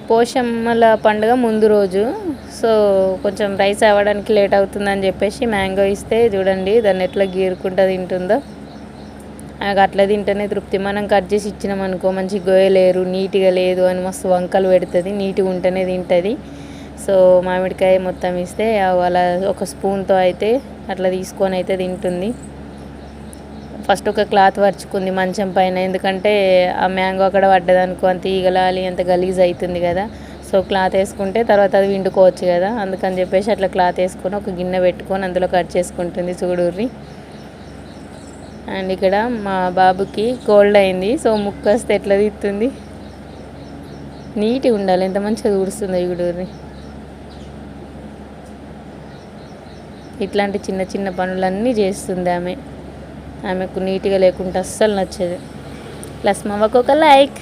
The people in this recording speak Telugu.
పోషమ్మల పండుగ ముందు రోజు. సో కొంచెం రైస్ అవ్వడానికి లేట్ అవుతుందని చెప్పేసి మ్యాంగో ఇస్తే చూడండి దాన్ని ఎట్లా గీరుకుంటూ తింటుందో. నాకు అట్లా తింటేనే తృప్తి. మనం కట్ చేసి ఇచ్చినాం అనుకో మంచిగా గోయలేరు, నీట్గా లేదు అని మస్తు వంకలు పెడుతుంది. నీట్గా ఉంటేనే తింటుంది. సో మామిడికాయ మొత్తం ఇస్తే అలా ఒక స్పూన్తో అయితే అట్లా తీసుకొని అయితే తింటుంది. ఫస్ట్ ఒక క్లాత్ పరుచుకుంది మంచం పైన, ఎందుకంటే ఆ మ్యాంగో అక్కడ పడ్డదనుకో అంత ఈగలాలి అంత గలీజ్ అవుతుంది కదా. సో క్లాత్ వేసుకుంటే తర్వాత అది విండుకోవచ్చు కదా, అందుకని చెప్పేసి అట్లా క్లాత్ వేసుకొని ఒక గిన్నె పెట్టుకొని అందులో కట్ చేసుకుంటుంది చూడుర్రి. అండ్ ఇక్కడ మా బాబుకి కోల్డ్ అయింది. సో ముక్కు వస్తే ఎట్లా తీస్తుంది, నీట్గా ఉండాలి. ఎంత మంచిగా ఊడుస్తుందో చూడుర్రి. ఇట్లాంటి చిన్న చిన్న పనులన్నీ చేస్తుంది ఆమెకు నీట్గా లేకుంటే అస్సలు నచ్చదు. ప్లస్ మాకు ఒక లైక్.